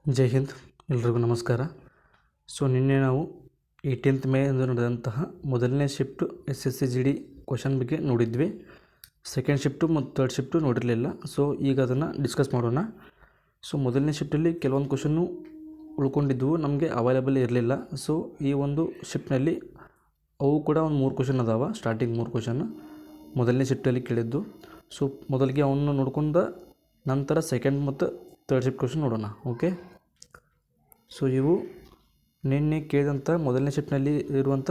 ಜೈ ಹಿಂದ್, ಎಲ್ರಿಗೂ ನಮಸ್ಕಾರ. ನಿನ್ನೆ ನಾವು 18th ಮೇ ಎಂದು ನಡೆದಂತಹ ಮೊದಲನೇ ಶಿಫ್ಟು SSCGD ಕ್ವಶನ್ ಬಗ್ಗೆ ನೋಡಿದ್ವಿ. ಸೆಕೆಂಡ್ ಶಿಫ್ಟು ಮತ್ತು ಥರ್ಡ್ ಶಿಫ್ಟು ನೋಡಿರಲಿಲ್ಲ. ಈಗ ಅದನ್ನು ಡಿಸ್ಕಸ್ ಮಾಡೋಣ. ಮೊದಲನೇ ಶಿಫ್ಟಲ್ಲಿ ಕೆಲವೊಂದು ಕ್ವಶನ್ನು ಉಳ್ಕೊಂಡಿದ್ವು, ನಮಗೆ ಅವೈಲೇಬಲ್ ಇರಲಿಲ್ಲ. ಈ ಒಂದು ಶಿಫ್ಟ್ನಲ್ಲಿ ಅವು ಕೂಡ ಒಂದು 3 ಕ್ವಶನ್ ಅದಾವ. ಸ್ಟಾರ್ಟಿಂಗ್ 3 ಕ್ವಶನ್ ಮೊದಲನೇ ಶಿಫ್ಟಲ್ಲಿ ಕೇಳಿದ್ದು. ಮೊದಲಿಗೆ ಅವನ್ನ ನೋಡ್ಕೊಂಡ ನಂತರ ಸೆಕೆಂಡ್ ಮತ್ತು ಥರ್ಡ್ ಶಿಫ್ಟ್ ಕ್ವಶನ್ ನೋಡೋಣ. ಓಕೆ, ಇವು ನಿನ್ನೆ ಕೇಳಿದಂಥ ಮೊದಲನೇ ಶಿಫ್ಟ್ನಲ್ಲಿ ಇರುವಂಥ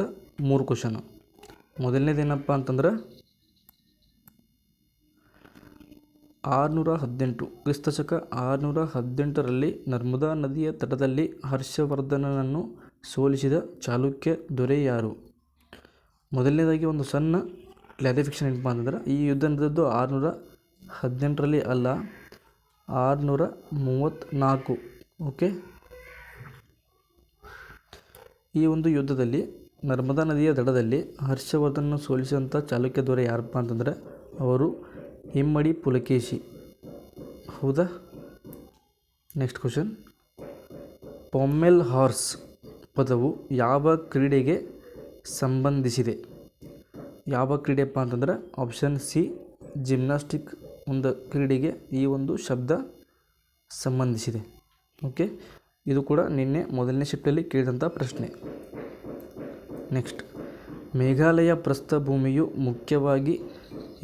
3 ಕ್ವಶನು. ಮೊದಲನೇದೇನಪ್ಪ ಅಂತಂದ್ರೆ 618 ಕ್ರಿಸ್ತಶಕ 618ರಲ್ಲಿ ನರ್ಮದಾ ನದಿಯ ತಟದಲ್ಲಿ ಹರ್ಷವರ್ಧನನನ್ನು ಸೋಲಿಸಿದ ಚಾಲುಕ್ಯ ದೊರೆ ಯಾರು? ಮೊದಲನೇದಾಗಿ ಒಂದು ಸಣ್ಣ ಕ್ಲಾರಿಫಿಕೇಷನ್ ಏನಪ್ಪ ಅಂತಂದ್ರೆ, ಈ ಯುದ್ಧ ನಡೆದದ್ದು 618ರಲ್ಲಿ ಅಲ್ಲ, 634. ಓಕೆ, ಈ ಒಂದು ಯುದ್ಧದಲ್ಲಿ ನರ್ಮದಾ ನದಿಯ ದಡದಲ್ಲಿ ಹರ್ಷವರ್ಧನನ್ನು ಸೋಲಿಸಿದಂಥ ಚಾಲುಕ್ಯ ದೊರೆ ಯಾರಪ್ಪ ಅಂತಂದರೆ ಅವರು ಇಮ್ಮಡಿ ಪುಲಕೇಶಿ. ಹೌದಾ? ನೆಕ್ಸ್ಟ್ ಕ್ವಶನ್, ಪೊಮ್ಮೆಲ್ ಹಾರ್ಸ್ ಪದವು ಯಾವ ಕ್ರೀಡೆಗೆ ಸಂಬಂಧಿಸಿದೆ? ಯಾವ ಕ್ರೀಡೆಯಪ್ಪ ಅಂತಂದ್ರೆ ಆಪ್ಷನ್ ಸಿ ಜಿಮ್ನಾಸ್ಟಿಕ್ ಒಂದು ಕ್ರೀಡೆಗೆ ಈ ಒಂದು ಶಬ್ದ ಸಂಬಂಧಿಸಿದೆ. ಓಕೆ, ಇದು ಕೂಡ ನಿನ್ನೆ ಮೊದಲನೇ ಶಿಫ್ಟಲ್ಲಿ ಕೇಳಿದಂಥ ಪ್ರಶ್ನೆ. ನೆಕ್ಸ್ಟ್, ಮೇಘಾಲಯ ಪ್ರಸ್ಥಭೂಮಿಯು ಮುಖ್ಯವಾಗಿ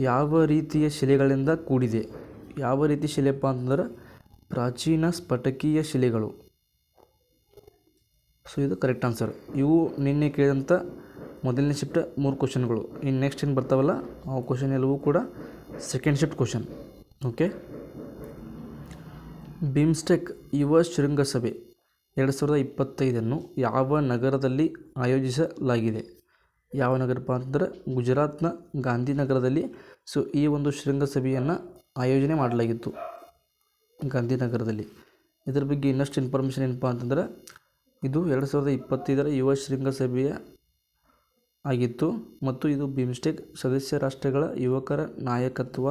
ಯಾವ ರೀತಿಯ ಶಿಲೆಗಳಿಂದ ಕೂಡಿದೆ? ಯಾವ ರೀತಿ ಶಿಲೆಯಪ್ಪ ಅಂತಂದ್ರೆ ಪ್ರಾಚೀನ ಸ್ಫಟಿಕೀಯ ಶಿಲೆಗಳು. ಇದು ಕರೆಕ್ಟ್ ಆನ್ಸರ್. ಇವು ನಿನ್ನೆ ಕೇಳಿದಂಥ ಮೊದಲನೇ ಶಿಫ್ಟ್ 3 ಕ್ವಶನ್ಗಳು. ಇನ್ನು ನೆಕ್ಸ್ಟ್ ಏನು ಬರ್ತಾವಲ್ಲ ಆ ಕ್ವಶನ್ ಎಲ್ಲವೂ ಕೂಡ second shift question. Okay, BIMSTEC ಯುವ ಶೃಂಗಸಭೆ 2025 ಯಾವ ನಗರದಲ್ಲಿ ಆಯೋಜಿಸಲಾಗಿದೆ? ಯಾವ ನಗರಪ್ಪ ಅಂತಂದ್ರೆ ಗುಜರಾತ್ನ ಗಾಂಧಿನಗರದಲ್ಲಿ. ಈ ಒಂದು ಶೃಂಗಸಭೆಯನ್ನು ಆಯೋಜನೆ ಮಾಡಲಾಗಿತ್ತು ಗಾಂಧಿನಗರದಲ್ಲಿ. ಇದರ ಬಗ್ಗೆ ಇನ್ನಷ್ಟು ಇನ್ಫಾರ್ಮೇಷನ್ ಏನಪ್ಪ ಅಂತಂದ್ರೆ, ಇದು 2025 ಯುವ ಶೃಂಗಸಭೆಯ ಆಗಿತ್ತು ಮತ್ತು ಇದು ಬಿಮ್ಸ್ಟೆಕ್ ಸದಸ್ಯ ರಾಷ್ಟ್ರಗಳ ಯುವಕರ ನಾಯಕತ್ವ,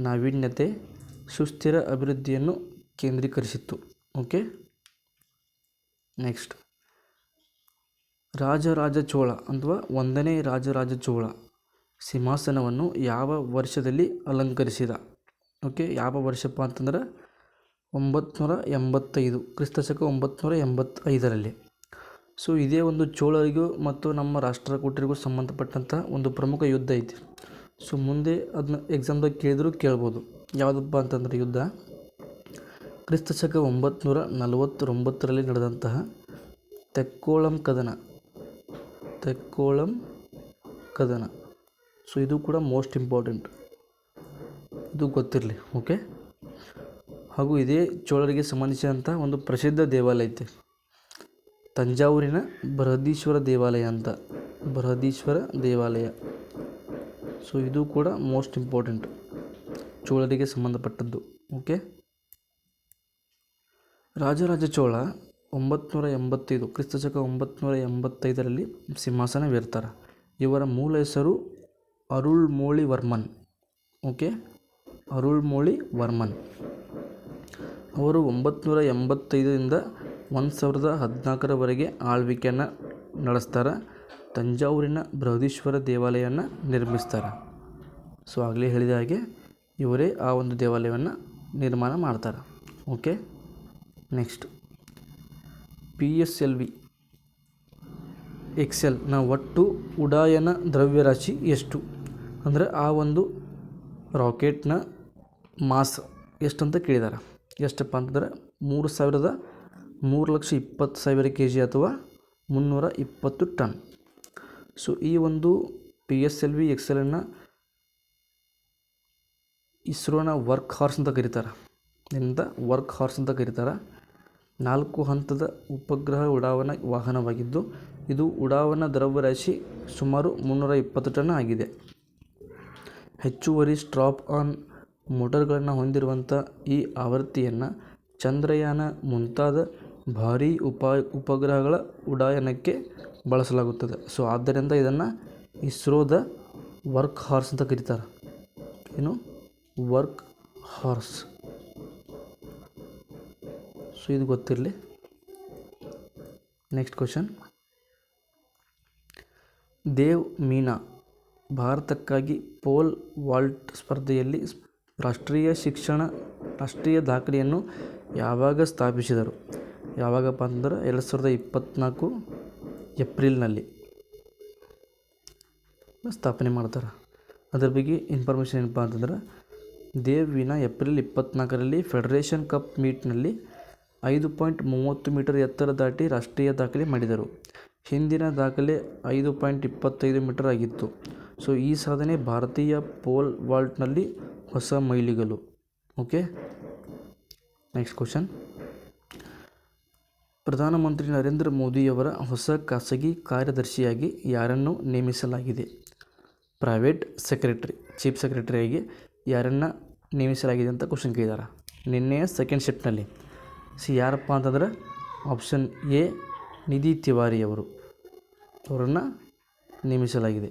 ನಾವೀನ್ಯತೆ, ಸುಸ್ಥಿರ ಅಭಿವೃದ್ಧಿಯನ್ನು ಕೇಂದ್ರೀಕರಿಸಿತ್ತು. ಓಕೆ, ನೆಕ್ಸ್ಟ್, ರಾಜರಾಜ ಚೋಳ ಅಥವಾ 1ನೇ ರಾಜರಾಜ ಚೋಳ ಸಿಂಹಾಸನವನ್ನು ಯಾವ ವರ್ಷದಲ್ಲಿ ಅಲಂಕರಿಸಿದ? ಓಕೆ, ಯಾವ ವರ್ಷಪ್ಪ ಅಂತಂದ್ರೆ 985 ಕ್ರಿಸ್ತಶಕ 985ರಲ್ಲಿ. ಇದೇ ಒಂದು ಚೋಳರಿಗೂ ಮತ್ತು ನಮ್ಮ ರಾಷ್ಟ್ರಕೂಟರಿಗೂ ಸಂಬಂಧಪಟ್ಟಂಥ ಒಂದು ಪ್ರಮುಖ ಯುದ್ಧ ಐತಿ. ಮುಂದೆ ಅದನ್ನ ಎಕ್ಸಾಮ್ದಾಗ ಕೇಳಿದ್ರು ಕೇಳ್ಬೋದು. ಯಾವುದಪ್ಪ ಅಂತಂದ್ರೆ ಯುದ್ಧ ಕ್ರಿಸ್ತಶಕ 949ರಲ್ಲಿ ನಡೆದಂತಹ ತೆಕ್ಕೋಳಂ ಕದನ. ಇದು ಕೂಡ ಮೋಸ್ಟ್ ಇಂಪಾರ್ಟೆಂಟ್, ಇದು ಗೊತ್ತಿರಲಿ. ಓಕೆ, ಹಾಗೂ ಇದೇ ಚೋಳರಿಗೆ ಸಂಬಂಧಿಸಿದಂಥ ಒಂದು ಪ್ರಸಿದ್ಧ ದೇವಾಲಯ ಐತೆ, ತಂಜಾವೂರಿನ ಬೃಹದೀಶ್ವರ ದೇವಾಲಯ ಅಂತ. ಬೃಹದೀಶ್ವರ ದೇವಾಲಯ. ಇದು ಕೂಡ ಮೋಸ್ಟ್ ಇಂಪಾರ್ಟೆಂಟ್, ಚೋಳರಿಗೆ ಸಂಬಂಧಪಟ್ಟದ್ದು. ಓಕೆ, ರಾಜರಾಜ ಚೋಳ 985 ಕ್ರಿಸ್ತಶಕ 985ರಲ್ಲಿ ಸಿಂಹಾಸನವೇರ್ತಾರೆ. ಇವರ ಮೂಲ ಹೆಸರು ಅರುಳ್ಮೊಳಿವರ್ಮನ್. ಓಕೆ, ಅರುಳ್ಮೊಳಿವರ್ಮನ್. ಅವರು 985ರಿಂದ 1014ರವರೆಗೆ ಆಳ್ವಿಕೆಯನ್ನು ನಡೆಸ್ತಾರೆ. ತಂಜಾವೂರಿನ ಬೃಹದೀಶ್ವರ ದೇವಾಲಯವನ್ನು ನಿರ್ಮಿಸ್ತಾರೆ. ಆಗಲೇ ಹೇಳಿದ ಹಾಗೆ ಇವರೇ ಆ ಒಂದು ದೇವಾಲಯವನ್ನು ನಿರ್ಮಾಣ ಮಾಡ್ತಾರೆ. ಓಕೆ, ನೆಕ್ಸ್ಟ್, PSLV XLನ ಒಟ್ಟು ಉಡಾಯನ ದ್ರವ್ಯರಾಶಿ ಎಷ್ಟು? ಅಂದರೆ ಆ ಒಂದು ರಾಕೆಟ್ನ ಮಾಸ್ ಎಷ್ಟಂತ ಕೇಳಿದ್ದಾರೆ. ಎಷ್ಟಪ್ಪ ಅಂತಂದರೆ 3,20,000 kg ಅಥವಾ 320 ಟನ್. ಈ ಒಂದು PSLV XLನ್ನು ಇಸ್ರೋನ ವರ್ಕ್ ಹಾರ್ಸ್ ಅಂತ ಕರೀತಾರೆ. ವರ್ಕ್ ಹಾರ್ಸ್ ಅಂತ ಕರೀತಾರೆ. 4 ಹಂತದ ಉಪಗ್ರಹ ಉಡಾವಣಾ ವಾಹನವಾಗಿದ್ದು ಇದು ಉಡಾವಣಾ ದ್ರವ್ಯರಾಶಿ ಸುಮಾರು 320 ಟನ್ ಆಗಿದೆ. ಹೆಚ್ಚುವರಿ ಸ್ಟ್ರಾಪ್ ಆನ್ ಮೋಟರ್ಗಳನ್ನು ಹೊಂದಿರುವಂಥ ಈ ಆವೃತ್ತಿಯನ್ನು ಚಂದ್ರಯಾನ ಮುಂತಾದ ಭಾರೀ ಉಪಗ್ರಹಗಳ ಉಡಾಯನಕ್ಕೆ ಬಳಸಲಾಗುತ್ತದೆ. ಆದ್ದರಿಂದ ಇದನ್ನು ಇಸ್ರೋದ ವರ್ಕ್ ಹಾರ್ಸ್ ಅಂತ ಕರೀತಾರೆ. Work horse. ಸೊ ಇದು ಗೊತ್ತಿರಲಿ. ನೆಕ್ಸ್ಟ್ ಕ್ವಶನ್, ದೇವ್ ಮೀನಾ ಭಾರತಕ್ಕಾಗಿ ಪೋಲ್ ವಾಲ್ಟ್ ಸ್ಪರ್ಧೆಯಲ್ಲಿ ರಾಷ್ಟ್ರೀಯ ದಾಖಲೆಯನ್ನು ಯಾವಾಗ ಸ್ಥಾಪಿಸಿದರು? ಯಾವಾಗಪ್ಪ ಅಂತಂದ್ರೆ 2024 ಏಪ್ರಿಲ್ನಲ್ಲಿ ಸ್ಥಾಪನೆ ಮಾಡ್ತಾರೆ. ಅದ್ರ ಬಗ್ಗೆ ಇನ್ಫಾರ್ಮೇಷನ್ ಏನಪ್ಪ ಅಂತಂದ್ರೆ, ದೇವ್ ಮೀನಾ ಏಪ್ರಿಲ್ 24ರಲ್ಲಿ ಫೆಡರೇಷನ್ ಕಪ್ ಮೀಟ್ನಲ್ಲಿ 5.30 ಮೀಟರ್ ಎತ್ತರ ದಾಟಿ ರಾಷ್ಟ್ರೀಯ ದಾಖಲೆ ಮಾಡಿದರು. ಹಿಂದಿನ ದಾಖಲೆ 5.25 ಮೀಟರ್ ಆಗಿತ್ತು. ಸೊ ಈ ಸಾಧನೆ ಭಾರತೀಯ ಪೋಲ್ ವಾಲ್ಟ್ನಲ್ಲಿ ಹೊಸ ಮೈಲಿಗಲ್ಲು. ಓಕೆ, ನೆಕ್ಸ್ಟ್ ಕ್ವಶನ್, ಪ್ರಧಾನಮಂತ್ರಿ ನರೇಂದ್ರ ಮೋದಿಯವರ ಹೊಸ ಖಾಸಗಿ ಕಾರ್ಯದರ್ಶಿಯಾಗಿ ಯಾರನ್ನು ನೇಮಿಸಲಾಗಿದೆ? ಪ್ರೈವೇಟ್ ಸೆಕ್ರೆಟರಿ, ಚೀಫ್ ಸೆಕ್ರೆಟರಿಯಾಗಿ ಯಾರನ್ನು ನೇಮಿಸಲಾಗಿದೆ ಅಂತ ಕ್ವಶನ್ ಕೇಳಿದ್ದಾರೆ ನಿನ್ನೆಯ ಸೆಕೆಂಡ್ ಶಿಫ್ಟ್ನಲ್ಲಿ. ಯಾರಪ್ಪ ಅಂತಂದ್ರೆ ಆಪ್ಷನ್ ಎ ನಿಧಿ ತಿವಾರಿ ಅವರನ್ನು ನೇಮಿಸಲಾಗಿದೆ.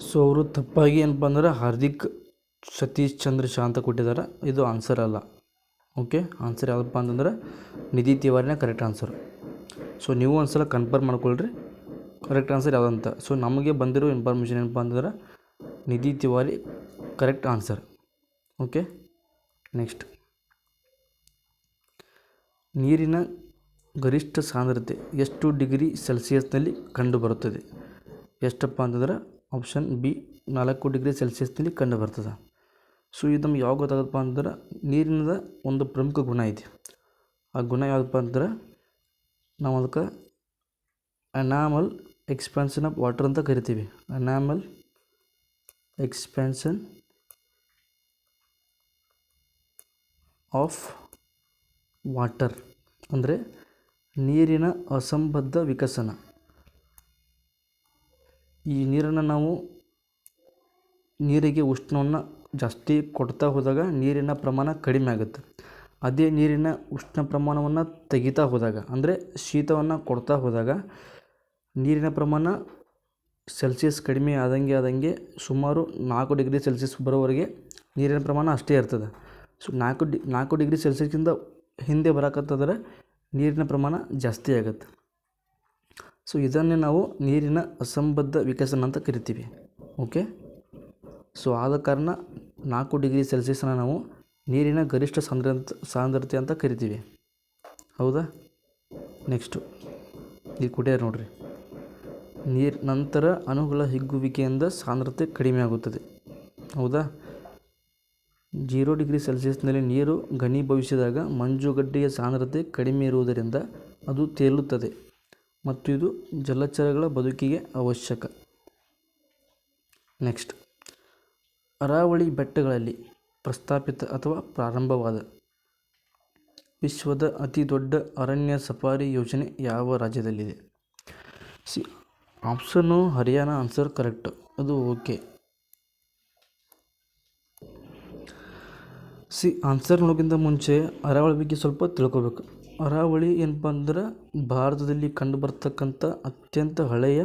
ಸೊ ಅವರು ತಪ್ಪಾಗಿ ಏನಪ್ಪ ಅಂದ್ರೆ ಹಾರ್ದಿಕ್ ಸತೀಶ್ ಚಂದ್ರ ಶಾ ಅಂತ ಕೊಟ್ಟಿದ್ದಾರೆ. ಇದು ಆನ್ಸರ್ ಅಲ್ಲ. ಓಕೆ, ಆನ್ಸರ್ ಯಾವುದಪ್ಪ ಅಂತಂದ್ರೆ ನಿಧಿ ತಿವಾರಿನೇ ಕರೆಕ್ಟ್ ಆನ್ಸರ್. ಸೊ ನೀವು ಒಂದ್ಸಲ ಕನ್ಫರ್ಮ್ ಮಾಡ್ಕೊಳ್ರಿ ಕರೆಕ್ಟ್ ಆನ್ಸರ್ ಯಾವುದಂತ. ಸೊ ನಮಗೆ ಬಂದಿರೋ ಇನ್ಫಾರ್ಮೇಷನ್ ಏನಪ್ಪ ಅಂತಂದ್ರೆ Nidhi Tiwari correct answer. Okay, next, ನೀರಿನ ಗರಿಷ್ಠ ಸಾಂದ್ರತೆ ಎಷ್ಟು ಡಿಗ್ರಿ ಸೆಲ್ಸಿಯಸ್ನಲ್ಲಿ ಕಂಡುಬರುತ್ತದೆ? ಎಷ್ಟಪ್ಪ ಅಂತಂದ್ರೆ ಆಪ್ಷನ್ ಬಿ 4 ಡಿಗ್ರಿ ಸೆಲ್ಸಿಯಸ್ನಲ್ಲಿ ಕಂಡುಬರ್ತದೆ. ಸೊ ಇದು ನಮ್ಗೆ ಯಾವಾಗ ಗೊತ್ತಾಗತ್ತಪ್ಪ ಅಂತಂದ್ರೆ ನೀರಿನ ಒಂದು ಪ್ರಮುಖ ಗುಣ ಐತಿ. ಆ ಗುಣ ಯಾವುದಪ್ಪ ಅಂತಂದ್ರೆ ನಾವು ಅದಕ್ಕೆ ಎನಾಮಲ್ ಎಕ್ಸ್ಪ್ಯಾನ್ಷನ್ ಆಫ್ ವಾಟರ್ ಅಂತ ಕರಿತೀವಿ. ಎನಾಮಲ್ ಎಕ್ಸ್ಪ್ಯಾನ್ಷನ್ ಆಫ್ ವಾಟರ್ ಅಂದರೆ ನೀರಿನ ಅಸಂಬದ್ಧ ವಿಕಸನ. ಈ ನೀರನ್ನು ನಾವು ನೀರಿಗೆ ಉಷ್ಣವನ್ನು ಜಾಸ್ತಿ ಕೊಡ್ತಾ ಹೋದಾಗ ನೀರಿನ ಪ್ರಮಾಣ ಕಡಿಮೆ ಆಗುತ್ತೆ. ಅದೇ ನೀರಿನ ಉಷ್ಣ ಪ್ರಮಾಣವನ್ನು ತೆಗಿತಾ ಹೋದಾಗ ಅಂದರೆ ಶೀತವನ್ನು ಕೊಡ್ತಾ ಹೋದಾಗ ನೀರಿನ ಪ್ರಮಾಣ ಸೆಲ್ಸಿಯಸ್ ಕಡಿಮೆ ಆದಂಗೆ ಸುಮಾರು 4 ಡಿಗ್ರಿ ಸೆಲ್ಸಿಯಸ್ ಬರೋವರೆಗೆ ನೀರಿನ ಪ್ರಮಾಣ ಅಷ್ಟೇ ಇರ್ತದೆ. ಸೊ 4 ಡಿಗ್ರಿ ಸೆಲ್ಸಿಯಸ್ಗಿಂತ ಹಿಂದೆ ಬರಕತ್ತಂದ್ರೆ ನೀರಿನ ಪ್ರಮಾಣ ಜಾಸ್ತಿ ಆಗುತ್ತೆ. ಸೊ ಇದನ್ನೇ ನಾವು ನೀರಿನ ಅಸಂಬದ್ಧ ವಿಕಸನ ಅಂತ ಕರಿತೀವಿ. ಓಕೆ, ಸೊ ಆದ ಕಾರಣ 4 ಡಿಗ್ರಿ ಸೆಲ್ಸಿಯಸ್ನ ನಾವು ನೀರಿನ ಗರಿಷ್ಠ ಸಾಂದ್ರತೆ ಅಂತ ಕರಿತೀವಿ. ಹೌದಾ? ನೆಕ್ಸ್ಟು ಇಲ್ಲಿ ಕೊಟ್ಟಾರೆ ನೋಡ್ರಿ, ನಂತರ ಅಣುಗಳ ಹಿಗ್ಗುವಿಕೆಯಿಂದ ಸಾಂದ್ರತೆ ಕಡಿಮೆ ಆಗುತ್ತದೆ. ಹೌದಾ? 0 ಡಿಗ್ರಿ ಸೆಲ್ಸಿಯಸ್ನಲ್ಲಿ ನೀರು ಘನೀಭವಿಸಿದಾಗ ಮಂಜುಗಡ್ಡೆಯ ಸಾಂದ್ರತೆ ಕಡಿಮೆ ಇರುವುದರಿಂದ ಅದು ತೇಲುತ್ತದೆ ಮತ್ತು ಇದು ಜಲಚರಗಳ ಬದುಕಿಗೆ ಅವಶ್ಯಕ. ನೆಕ್ಸ್ಟ್, ಅರಾವಳಿ ಬೆಟ್ಟಗಳಲ್ಲಿ ಪ್ರಸ್ತಾಪಿತ ಅಥವಾ ಪ್ರಾರಂಭವಾದ ವಿಶ್ವದ ಅತಿ ದೊಡ್ಡ ಅರಣ್ಯ ಸಫಾರಿ ಯೋಜನೆ ಯಾವ ರಾಜ್ಯದಲ್ಲಿದೆ? ಆಪ್ಷನ್ನು ಹರಿಯಾಣ ಆನ್ಸರ್ ಕರೆಕ್ಟ್. ಅದು ಓಕೆ. ಆನ್ಸರ್ ನೋಡೋಕ್ಕಿಂತ ಮುಂಚೆ ಅರಾವಳಿ ಬಗ್ಗೆ ಸ್ವಲ್ಪ ತಿಳ್ಕೊಬೇಕು. ಅರಾವಳಿ ಏನಪ್ಪ ಅಂದ್ರೆ ಭಾರತದಲ್ಲಿ ಕಂಡುಬರ್ತಕ್ಕಂಥ ಅತ್ಯಂತ ಹಳೆಯ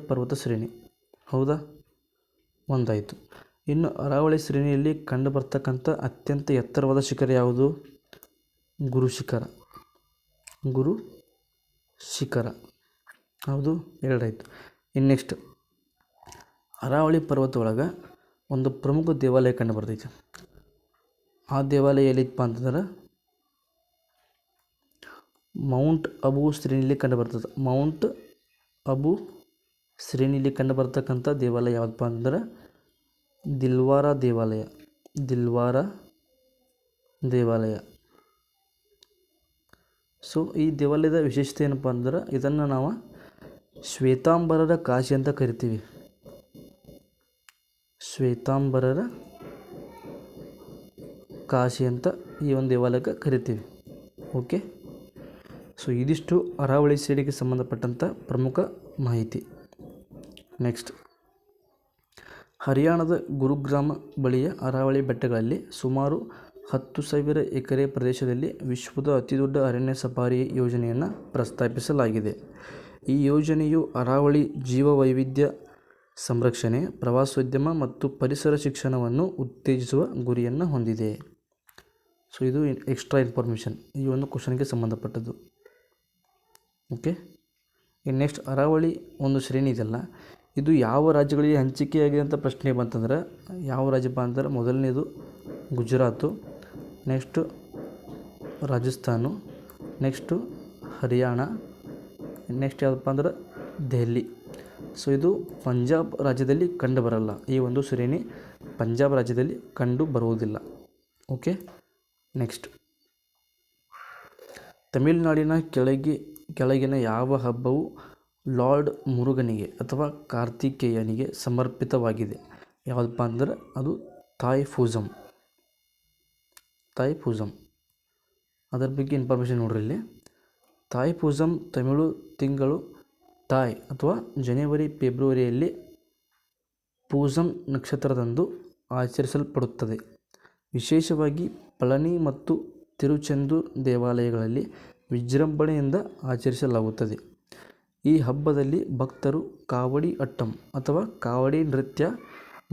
ಪರ್ವತ ಶ್ರೇಣಿ. ಹೌದಾ? ಒಂದಾಯಿತು. ಇನ್ನು ಅರಾವಳಿ ಶ್ರೇಣಿಯಲ್ಲಿ ಕಂಡುಬರ್ತಕ್ಕಂಥ ಅತ್ಯಂತ ಎತ್ತರವಾದ ಶಿಖರ ಯಾವುದು? ಗುರು ಶಿಖರ. ಹೌದು, 2 ಆಯಿತು. ಇನ್ನು ನೆಕ್ಸ್ಟ್, ಅರಾವಳಿ ಪರ್ವತ ಒಳಗೆ ಒಂದು ಪ್ರಮುಖ ದೇವಾಲಯ ಕಂಡು ಬರ್ತೈತೆ. ಆ ದೇವಾಲಯ ಎಲ್ಲಿಪ್ಪ ಅಂತಂದ್ರೆ ಮೌಂಟ್ ಅಬು ಶ್ರೇಣಿಯಲ್ಲಿ ಕಂಡುಬರ್ತದೆ. ಮೌಂಟ್ ಅಬು ಶ್ರೇಣಿಯಲ್ಲಿ ಕಂಡುಬರ್ತಕ್ಕಂಥ ದೇವಾಲಯ ಯಾವುದಪ್ಪ ಅಂತಂದ್ರೆ ದಿಲ್ವಾರ ದೇವಾಲಯ. ಸೊ ಈ ದೇವಾಲಯದ ವಿಶೇಷತೆ ಏನಪ್ಪ ಅಂದ್ರೆ ಇದನ್ನು ನಾವು ಶ್ವೇತಾಂಬರರ ಕಾಶಿ ಅಂತ ಕರಿತೀವಿ. ಶ್ವೇತಾಂಬರರ ಕಾಶಿ ಅಂತ ಈ ಒಂದು ದೇವಾಲಯಕ್ಕೆ ಕರಿತೀವಿ. ಓಕೆ, ಸೊ ಇದಿಷ್ಟು ಅರಾವಳಿ ಶ್ರೇಣಿಗೆ ಸಂಬಂಧಪಟ್ಟಂಥ ಪ್ರಮುಖ ಮಾಹಿತಿ. ನೆಕ್ಸ್ಟ್, ಹರಿಯಾಣದ ಗುರುಗ್ರಾಮ ಬಳಿಯ ಅರಾವಳಿ ಬೆಟ್ಟಗಳಲ್ಲಿ ಸುಮಾರು 10,000 ಎಕರೆ ಪ್ರದೇಶದಲ್ಲಿ ವಿಶ್ವದ ಅತಿದೊಡ್ಡ ಅರಣ್ಯ ಸಫಾರಿ ಯೋಜನೆಯನ್ನು ಪ್ರಸ್ತಾಪಿಸಲಾಗಿದೆ. ಈ ಯೋಜನೆಯು ಅರಾವಳಿ ಜೀವವೈವಿಧ್ಯ ಸಂರಕ್ಷಣೆ, ಪ್ರವಾಸೋದ್ಯಮ ಮತ್ತು ಪರಿಸರ ಶಿಕ್ಷಣವನ್ನು ಉತ್ತೇಜಿಸುವ ಗುರಿಯನ್ನು ಹೊಂದಿದೆ. ಸೊ ಇದು ಎಕ್ಸ್ಟ್ರಾ ಇನ್ಫಾರ್ಮೇಷನ್ ಈ ಒಂದು ಕ್ವಶನ್ಗೆ ಸಂಬಂಧಪಟ್ಟದ್ದು. ಓಕೆ, ಇನ್ನು ನೆಕ್ಸ್ಟ್ ಅರಾವಳಿ ಒಂದು ಶ್ರೇಣಿ ಇದೆಯಲ್ಲ, ಇದು ಯಾವ ರಾಜ್ಯಗಳಿಗೆ ಹಂಚಿಕೆಯಾಗಿದೆ ಅಂತ ಪ್ರಶ್ನೆ ಬಂತಂದ್ರೆ ಯಾವ ರಾಜ್ಯಪ್ಪ ಅಂತಂದ್ರೆ ಮೊದಲನೇದು Gujarat, next Rajasthan, next Haryana, next ಯಾವುದಪ್ಪ ಅಂದ್ರೆ ದೆಹಲಿ. ಸೊ ಇದು ಪಂಜಾಬ್ ರಾಜ್ಯದಲ್ಲಿ ಕಂಡು ಬರಲ್ಲ. ಈ ಒಂದು ಶ್ರೇಣಿ ಪಂಜಾಬ್ ರಾಜ್ಯದಲ್ಲಿ ಕಂಡು ಬರುವುದಿಲ್ಲ. ಓಕೆ, ನೆಕ್ಸ್ಟ್ ತಮಿಳುನಾಡಿನ ಕೆಳಗಿನ ಯಾವ ಹಬ್ಬವು ಲಾರ್ಡ್ ಮುರುಗನಿಗೆ ಅಥವಾ ಕಾರ್ತಿಕೇಯನಿಗೆ ಸಮರ್ಪಿತವಾಗಿದೆ? ಯಾವುದಪ್ಪ ಅಂದ್ರೆ ಅದು ಥಾಯ್ ಪೂಜಮ್. ಅದರ ಬಗ್ಗೆ ಇನ್ಫಾರ್ಮೇಷನ್ ನೋಡ್ರಿ ಇಲ್ಲಿ. ಥಾಯ್ ಪೂಜಮ್ ತಮಿಳು ತಿಂಗಳು ಥಾಯ್ ಅಥವಾ ಜನವರಿ ಫೆಬ್ರವರಿಯಲ್ಲಿ ಪೂಜಮ್ ನಕ್ಷತ್ರದಂದು ಆಚರಿಸಲ್ಪಡುತ್ತದೆ. ವಿಶೇಷವಾಗಿ ಪಳನಿ ಮತ್ತು ತಿರುಚೆಂದೂರ್ ದೇವಾಲಯಗಳಲ್ಲಿ ವಿಜೃಂಭಣೆಯಿಂದ ಆಚರಿಸಲಾಗುತ್ತದೆ. ಈ ಹಬ್ಬದಲ್ಲಿ ಭಕ್ತರು ಕಾವಡಿ ಅಟ್ಟಂ ಅಥವಾ ಕಾವಡಿ ನೃತ್ಯ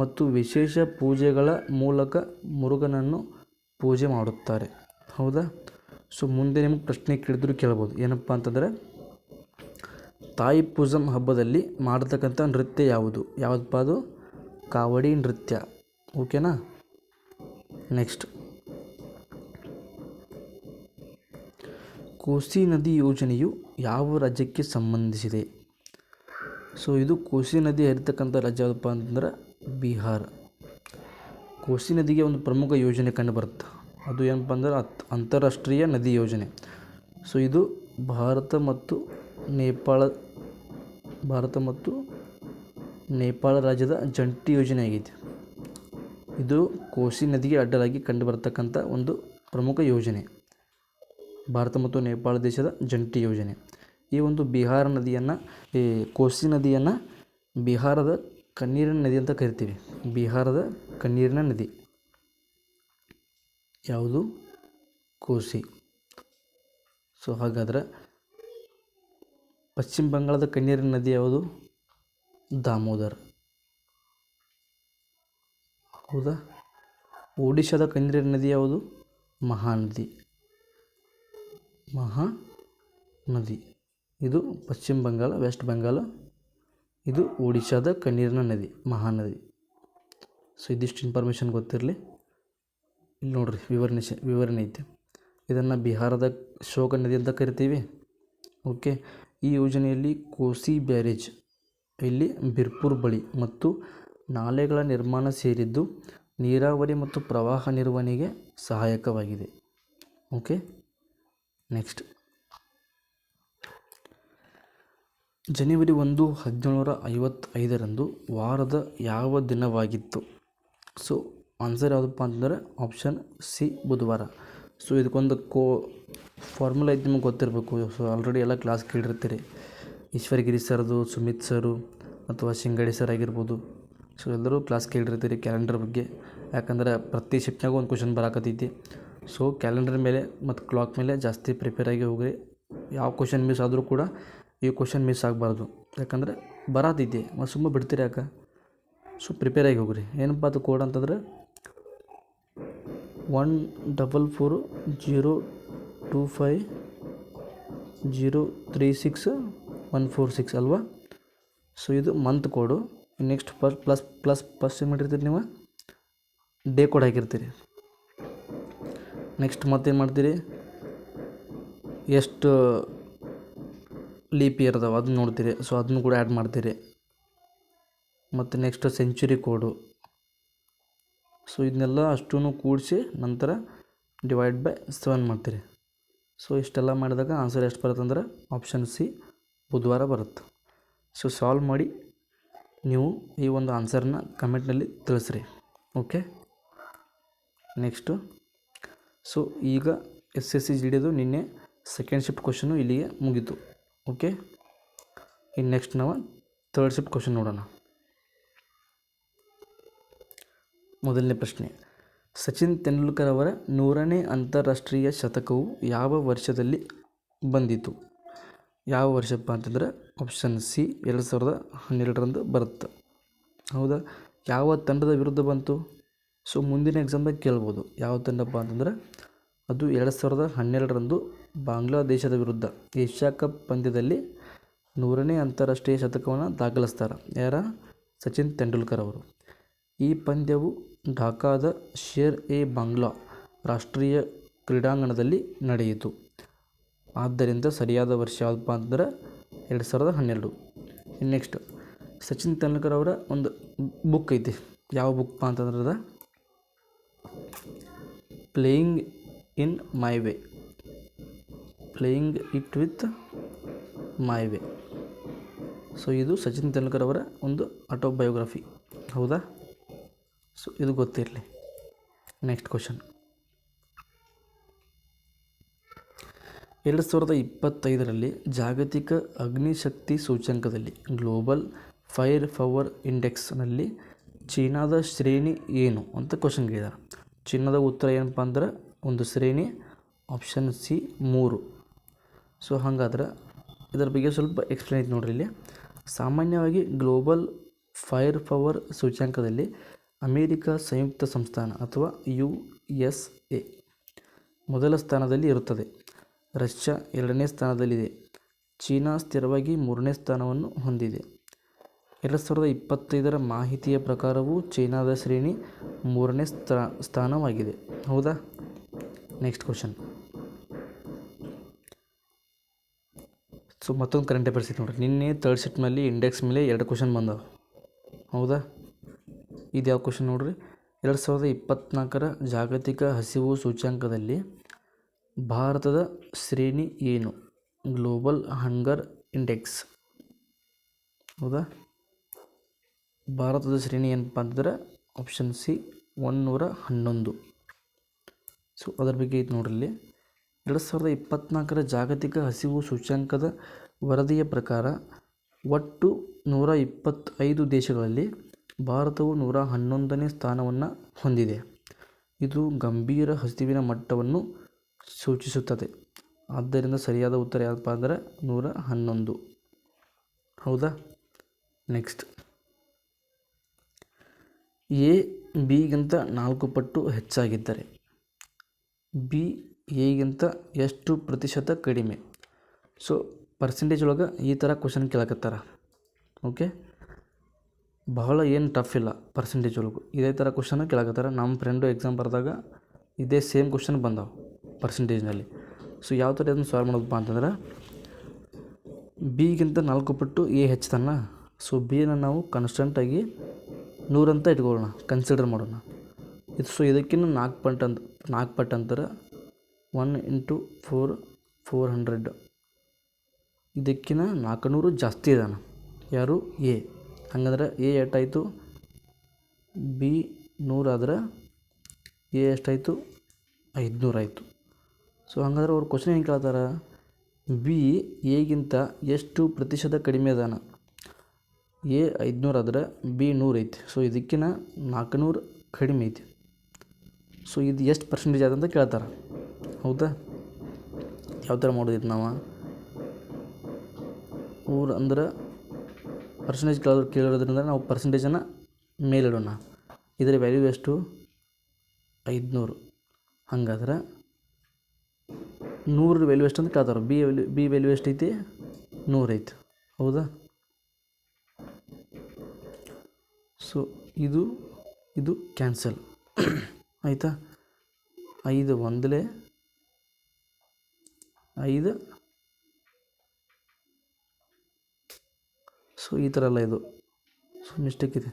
ಮತ್ತು ವಿಶೇಷ ಪೂಜೆಗಳ ಮೂಲಕ ಮುರುಗನನ್ನು ಪೂಜೆ ಮಾಡುತ್ತಾರೆ. ಹೌದಾ? ಸೊ ಮುಂದೆ ನಿಮಗೆ ಪ್ರಶ್ನೆ ಕೇಳ್ಬೋದು, ಏನಪ್ಪ ಅಂತಂದರೆ ಥಾಯ್ ಪೂಜಮ್ ಹಬ್ಬದಲ್ಲಿ ಮಾಡತಕ್ಕಂಥ ನೃತ್ಯ ಯಾವುದಪ್ಪ ಅದು? ಕಾವಡಿ ನೃತ್ಯ. ಓಕೆನಾ? ನೆಕ್ಸ್ಟ್ ಕೋಸಿ ನದಿ ಯೋಜನೆಯು ಯಾವ ರಾಜ್ಯಕ್ಕೆ ಸಂಬಂಧಿಸಿದೆ? ಸೊ ಇದು ಕೋಸಿ ನದಿ ಹರಿತಕ್ಕಂಥ ರಾಜ್ಯ ಯಾವುದಪ್ಪ ಅಂತಂದ್ರೆ ಬಿಹಾರ. ಕೋಸಿ ನದಿಗೆ ಒಂದು ಪ್ರಮುಖ ಯೋಜನೆ ಕಂಡು ಬರುತ್ತೆ. ಅದು ಏನಪ್ಪ ಅಂದ್ರೆ ಅಂತಾರಾಷ್ಟ್ರೀಯ ನದಿ ಯೋಜನೆ. ಸೊ ಇದು ಭಾರತ ಮತ್ತು ನೇಪಾಳ ರಾಜ್ಯದ ಜಂಟಿ ಯೋಜನೆ ಆಗೈತೆ. ಇದು ಕೋಸಿ ನದಿಗೆ ಅಡ್ಡಲಾಗಿ ಕಂಡುಬರತಕ್ಕಂಥ ಒಂದು ಪ್ರಮುಖ ಯೋಜನೆ, ಭಾರತ ಮತ್ತು ನೇಪಾಳ ದೇಶದ ಜಂಟಿ ಯೋಜನೆ. ಈ ಒಂದು ಕೋಸಿ ನದಿಯನ್ನು ಬಿಹಾರದ ಕಣ್ಣೀರಿನ ನದಿ ಅಂತ ಕರಿತೀವಿ. ಬಿಹಾರದ ಕಣ್ಣೀರಿನ ನದಿ ಯಾವುದು? ಕೋಸಿ. ಸೊ ಹಾಗಾದರೆ ಪಶ್ಚಿಮ ಬಂಗಾಳದ ಕಣ್ಣೀರಿನ ನದಿ ಯಾವುದು? ದಾಮೋದರ್. ಹೌದಾ? ಒಡಿಶಾದ ಕಣ್ಣೀರಿನ ನದಿ ಯಾವುದು? ಮಹಾನದಿ. ಇದು ಪಶ್ಚಿಮ ಬಂಗಾಳ, ವೆಸ್ಟ್ ಬೆಂಗಾಲ. ಇದು ಒಡಿಶಾದ ಕಣ್ಣೀರಿನ ನದಿ ಮಹಾನದಿ. ಸೊ ಇದಿಷ್ಟು ಇನ್ಫಾರ್ಮೇಷನ್ ಗೊತ್ತಿರಲಿ. ಇಲ್ಲಿ ನೋಡ್ರಿ ವಿವರಣೆ ಐತೆ. ಇದನ್ನು ಬಿಹಾರದ ಶೋಕ ನದಿ ಅಂತ ಕರಿತೀವಿ. ಓಕೆ, ಈ ಯೋಜನೆಯಲ್ಲಿ ಕೋಸಿ ಬ್ಯಾರೇಜ್ ಇಲ್ಲಿ ಬಿರ್ಪುರ್ ಬಳಿ ಮತ್ತು ನಾಲೆಗಳ ನಿರ್ಮಾಣ ಸೇರಿದ್ದು ನೀರಾವರಿ ಮತ್ತು ಪ್ರವಾಹ ನಿರ್ವಹಣೆಗೆ ಸಹಾಯಕವಾಗಿದೆ. ಓಕೆ, ನೆಕ್ಸ್ಟ್ ಜನವರಿ 1, 1755ರಂದು ವಾರದ ಯಾವ ದಿನವಾಗಿತ್ತು? ಸೊ ಆನ್ಸರ್ ಯಾವುದಪ್ಪ ಅಂತಂದರೆ ಆಪ್ಷನ್ ಸಿ, ಬುಧವಾರ. ಸೊ ಇದಕ್ಕೊಂದು ಫಾರ್ಮುಲಾ ಐತೆ, ನಿಮಗೆ ಗೊತ್ತಿರಬೇಕು. ಸೊ ಆಲ್ರೆಡಿ ಎಲ್ಲ ಕ್ಲಾಸ್ ಕೇಳಿರ್ತೀರಿ. ಈಶ್ವರಗಿರಿ ಸರ್ದು, ಸುಮಿತ್ ಸರು ಅಥವಾ ಶಿಂಗಡಿ ಸರ್ ಆಗಿರ್ಬೋದು. ಸೊ ಎಲ್ಲರೂ ಕ್ಲಾಸ್ ಕೇಳಿರ್ತೀರಿ ಕ್ಯಾಲೆಂಡರ್ ಬಗ್ಗೆ. ಯಾಕಂದ್ರೆ ಪ್ರತಿ ಶಿಫ್ಟ್ನಾಗೂ ಒಂದು ಕ್ವಶನ್ ಬರಾಕತ್ತೈತಿ. ಸೊ ಕ್ಯಾಲೆಂಡರ್ ಮೇಲೆ ಮತ್ತು ಕ್ಲಾಕ್ ಮೇಲೆ ಜಾಸ್ತಿ ಪ್ರಿಪೇರ್ ಆಗಿ ಹೋಗ್ರಿ. ಯಾವ ಕ್ವಶನ್ ಮಿಸ್ ಆದರೂ ಕೂಡ ಈ ಕ್ವಶನ್ ಮಿಸ್ ಆಗಬಾರ್ದು. ಯಾಕಂದರೆ ಬರಾತೈತಿ ಮತ್ತು ಸುಮ್ಮನೆ ಬಿಡ್ತೀರಿ ಯಾಕೆ? ಸೊ ಪ್ರಿಪೇರ್ ಆಗಿ ಹೋಗ್ರಿ. ಏನಪ್ಪ ಅದು ಕೋಡ್ ಅಂತಂದ್ರೆ 144025036 ಅಲ್ವಾ? ಸೊ ಇದು ಮಂತ್ ಕೋಡು. ನೆಕ್ಸ್ಟ್ ಪ್ಲಸ್ ಏನು ಮಾಡಿರ್ತೀರಿ ನೀವು? Day code ಹಾಕಿರ್ತೀರಿ. ನೆಕ್ಸ್ಟ್ ಮತ್ತೇನು ಮಾಡ್ತೀರಿ? ಎಷ್ಟು ಲೀಪ್ ಇಯರ್ ಅದಾವೆ ಅದನ್ನ ನೋಡ್ತೀರಿ. ಸೊ ಅದನ್ನು ಕೂಡ ಆ್ಯಡ್ ಮಾಡ್ತೀರಿ. ಮತ್ತು ನೆಕ್ಸ್ಟ್ ಸೆಂಚುರಿ ಕೋಡು. ಸೊ ಇದನ್ನೆಲ್ಲ ಅಷ್ಟೂ ಕೂಡಿಸಿ ನಂತರ /7 ಮಾಡ್ತೀರಿ. ಸೊ ಇಷ್ಟೆಲ್ಲ ಮಾಡಿದಾಗ ಆನ್ಸರ್ ಎಷ್ಟು ಬರುತ್ತೆ ಅಂದ್ರೆ ಆಪ್ಷನ್ ಸಿ, ಬುಧವಾರ ಬರುತ್ತೆ. ಸೊ ಸಾಲ್ವ್ ಮಾಡಿ ನೀವು ಈ ಒಂದು ಆನ್ಸರ್ನ ಕಮೆಂಟ್ನಲ್ಲಿ ತಿಳಿಸ್ರಿ. ಓಕೆ, ನೆಕ್ಸ್ಟು ಸೊ ಈಗ SSC GDದು ನಿನ್ನೆ ಸೆಕೆಂಡ್ ಶಿಫ್ಟ್ ಕ್ವಶನು ಇಲ್ಲಿಗೆ ಮುಗೀತು. ಓಕೆ, ಇನ್ನು ನೆಕ್ಸ್ಟ್ ನಾವು ಥರ್ಡ್ ಶಿಫ್ಟ್ ಕ್ವಶನ್ ನೋಡೋಣ. ಮೊದಲನೇ ಪ್ರಶ್ನೆ, ಸಚಿನ್ ತೆಂಡೂಲ್ಕರ್ ಅವರ 100ನೇ ಅಂತಾರಾಷ್ಟ್ರೀಯ ಶತಕವು ಯಾವ ವರ್ಷದಲ್ಲಿ ಬಂದಿತು? ಯಾವ ವರ್ಷಪ್ಪ ಅಂತಂದ್ರೆ ಆಪ್ಷನ್ ಸಿ 2012ರಂದು ಬರುತ್ತೆ. ಹೌದಾ? ಯಾವ ತಂಡದ ವಿರುದ್ಧ ಬಂತು? ಸೊ ಮುಂದಿನ ಎಕ್ಸಾಮ್ದಾಗ ಕೇಳ್ಬೋದು. ಯಾವ ತಂಡಪ್ಪ ಅಂತಂದ್ರೆ ಅದು 2012ರಂದು ಬಾಂಗ್ಲಾದೇಶದ ವಿರುದ್ಧ ಏಷ್ಯಾ ಕಪ್ ಪಂದ್ಯದಲ್ಲಿ 100ನೇ ಅಂತಾರಾಷ್ಟ್ರೀಯ ಶತಕವನ್ನು ದಾಖಲಿಸ್ತಾರೆ. ಯಾರ? ಸಚಿನ್ ತೆಂಡೂಲ್ಕರ್ ಅವರು. ಈ ಪಂದ್ಯವು ಢಾಕಾದ ಶೇರ್-ಎ-ಬಾಂಗ್ಲಾ ರಾಷ್ಟ್ರೀಯ ಕ್ರೀಡಾಂಗಣದಲ್ಲಿ ನಡೆಯಿತು. ಆದ್ದರಿಂದ ಸರಿಯಾದ ವರ್ಷ ಯಾವುದಪ್ಪ ಅಂತಂದ್ರೆ 2012. ನೆಕ್ಸ್ಟ್, ಸಚಿನ್ ತೆಂಡೂಲ್ಕರ್ ಅವರ ಒಂದು ಬುಕ್ ಐತಿ. ಯಾವ ಬುಕ್ ಅಂತಂದ್ರೆ playing in my way, playing it with my way. So ಇದು ಸಚಿನ್ ತೆಂಡೂಲ್ಕರ್ ಅವರ ಒಂದು ಆಟೋಬಯೋಗ್ರಫಿ. ಹೌದಾ? ಸೊ ಇದು ಗೊತ್ತಿರಲಿ. ನೆಕ್ಸ್ಟ್ ಕ್ವಶನ್, 2025ರಲ್ಲಿ ಜಾಗತಿಕ ಅಗ್ನಿಶಕ್ತಿ ಸೂಚ್ಯಂಕದಲ್ಲಿ ಗ್ಲೋಬಲ್ ಫೈರ್ ಪವರ್ ಇಂಡೆಕ್ಸ್ನಲ್ಲಿ ಚೀನಾದ ಶ್ರೇಣಿ ಏನು ಅಂತ ಕ್ವಶನ್ ಕೇಳಿದ್ದಾರೆ. ಚೀನಾದ ಉತ್ತರ ಏನಪ್ಪ ಅಂದ್ರೆ ಒಂದು ಶ್ರೇಣಿ ಆಪ್ಷನ್ ಸಿ 3. ಸೊ ಹಾಗಾದ್ರೆ ಇದರ ಬಗ್ಗೆ ಸ್ವಲ್ಪ ಎಕ್ಸ್ಪ್ಲೇನ್ ಐತೆ ನೋಡ್ರಿ ಇಲ್ಲಿ. ಸಾಮಾನ್ಯವಾಗಿ ಗ್ಲೋಬಲ್ ಫೈರ್ ಪವರ್ ಸೂಚ್ಯಂಕದಲ್ಲಿ ಅಮೇರಿಕ ಸಂಯುಕ್ತ ಸಂಸ್ಥಾನ ಅಥವಾ USA ಮೊದಲ ಸ್ಥಾನದಲ್ಲಿ ಇರುತ್ತದೆ. ರಷ್ಯಾ 2ನೇ ಸ್ಥಾನದಲ್ಲಿದೆ. ಚೀನಾ ಸ್ಥಿರವಾಗಿ 3ನೇ ಸ್ಥಾನವನ್ನು ಹೊಂದಿದೆ. 2025ರ ಮಾಹಿತಿಯ ಪ್ರಕಾರವೂ ಚೀನಾದ ಶ್ರೇಣಿ 3ನೇ ಸ್ಥಾನವಾಗಿದೆ. ಹೌದಾ? ನೆಕ್ಸ್ಟ್ ಕ್ವಶನ್, ಸೊ ಮತ್ತೊಂದು ಕರೆಂಟ್ ಅಫೇರ್ಸ್ ಐತೆ ನೋಡ್ರಿ. ನಿನ್ನೆ ಥರ್ಡ್ ಸೆಟ್ನಲ್ಲಿ ಇಂಡೆಕ್ಸ್ ಮೇಲೆ 2 ಕ್ವಶನ್ ಬಂದವು. ಹೌದಾ? ಇದು ಯಾವ ಕ್ವಶನ್ ನೋಡ್ರಿ. 2024ರ ಜಾಗತಿಕ ಹಸಿವು ಸೂಚ್ಯಂಕದಲ್ಲಿ ಭಾರತದ ಶ್ರೇಣಿ ಏನು? ಗ್ಲೋಬಲ್ ಹಂಗರ್ ಇಂಡೆಕ್ಸ್. ಹೌದಾ? ಭಾರತದ ಶ್ರೇಣಿ ಏನಪ್ಪ ಅಂತಂದ್ರೆ ಆಪ್ಷನ್ ಸಿ 111. ಸೊ ಅದರ ಬಗ್ಗೆ ಐತೆ ನೋಡ್ರಿ ಇಲ್ಲಿ. 2024ರ ಜಾಗತಿಕ ಹಸಿವು ಸೂಚ್ಯಂಕದ ವರದಿಯ ಪ್ರಕಾರ ಒಟ್ಟು 125 ದೇಶಗಳಲ್ಲಿ ಭಾರತವು 111ನೇ ಸ್ಥಾನವನ್ನು ಹೊಂದಿದೆ. ಇದು ಗಂಭೀರ ಹಸಿವಿನ ಮಟ್ಟವನ್ನು ಸೂಚಿಸುತ್ತದೆ. ಆದ್ದರಿಂದ ಸರಿಯಾದ ಉತ್ತರ ಯಾವುದಪ್ಪ ಅಂದರೆ 111. ಹೌದಾ? ನೆಕ್ಸ್ಟ್, ಎ ಬಿಗಿಂತ 4 ಪಟ್ಟು ಹೆಚ್ಚಾಗಿದ್ದರೆ ಬಿ ಎಗಿಂತ ಎಷ್ಟು ಪ್ರತಿಶತ ಕಡಿಮೆ? ಸೊ ಪರ್ಸೆಂಟೇಜ್ ಒಳಗೆ ಈ ಥರ ಕ್ವಶನ್ ಕೇಳಕತ್ತಾರ. ಓಕೆ, ಬಹಳ ಏನು ಟಫ್ ಇಲ್ಲ. ಪರ್ಸೆಂಟೇಜ್ ಒಳಗೂ ಇದೇ ಥರ ಕ್ವಶನ್ ಕೇಳಕತ್ತಾರ. ನಮ್ಮ ಫ್ರೆಂಡು ಎಕ್ಸಾಮ್ ಬರೆದಾಗ ಇದೇ ಸೇಮ್ ಕ್ವಶನ್ ಬಂದವು ಪರ್ಸೆಂಟೇಜ್ನಲ್ಲಿ. ಸೊ ಯಾವ ಥರ ಅದನ್ನು ಸಾಲ್ವ್ ಮಾಡೋದಪ್ಪ ಅಂತಂದ್ರೆ ಬಿಗಿಂತ 4 ಪಟ್ಟು ಎ ಹೆಚ್ಚತಾನ. ಸೊ ಬಿನ ನಾವು ಕಾನ್ಸ್ಟೆಂಟಾಗಿ 100 ಅಂತ ಇಟ್ಕೊಳ್ಳೋಣ, ಕನ್ಸಿಡರ್ ಮಾಡೋಣ. ಸೊ ಇದಕ್ಕಿಂತ 4 ಪಟ್ಟು ಅಂತಾರೆ. 1 × 4 400. ಇದಕ್ಕಿಂತ 400 ಜಾಸ್ತಿ ಇದಾನ. ಯಾರು? ಎ. ಹಂಗಂದ್ರೆ ಎ ಎಷ್ಟಾಯಿತು? ಬಿ 100 ಆದ್ರೆ ಎ ಎಷ್ಟಾಯಿತು? 500 ಆಯಿತು. ಸೊ ಹಂಗಾದ್ರೆ ಅವ್ರು ಕ್ವಶನ್ ಏನು ಕೇಳ್ತಾರೆ? ಬಿ ಎಗಿಂತ ಎಷ್ಟು ಪ್ರತಿಶತ ಕಡಿಮೆ ಅದಾನ? ಎ 500 ಆದ್ರೆ ಬಿ 100 ಐತಿ. ಸೊ ಇದಕ್ಕಿಂತ 400 ಕಡಿಮೆ ಐತಿ. ಸೊ ಇದು ಎಷ್ಟು ಪರ್ಸೆಂಟೇಜ್ ಆದಂತ ಕೇಳ್ತಾರೆ. ಹೌದಾ? ಯಾವ ಥರ ಮಾಡೋದಿತ್ತು ನಾವು? ಅವ್ರು ಅಂದ್ರೆ ಪರ್ಸೆಂಟೇಜ್ ಕೇಳಿರೋದ್ರಿಂದ ನಾವು ಪರ್ಸೆಂಟೇಜನ್ನು ಮೇಲಿಡೋಣ. ಇದರ ವ್ಯಾಲ್ಯೂ ಎಷ್ಟು? 500. ಹಾಗಾದ್ರೆ 100 ವ್ಯಾಲ್ಯೂ ಎಷ್ಟು ಅಂತ ಕೇಳ್ತಾರೆ. ಬಿ ವ್ಯಾಲ್ಯೂ ಎಷ್ಟೈತಿ? 100 ಐತಿ. ಹೌದಾ? ಸೊ ಇದು ಕ್ಯಾನ್ಸಲ್ ಆಯಿತಾ? 5 ಒಂದಲೇ 5. ಸೊ ಈ ಥರ ಎಲ್ಲ ಇದು. ಸೊ ಮಿಸ್ಟೇಕ್ ಇದೆ.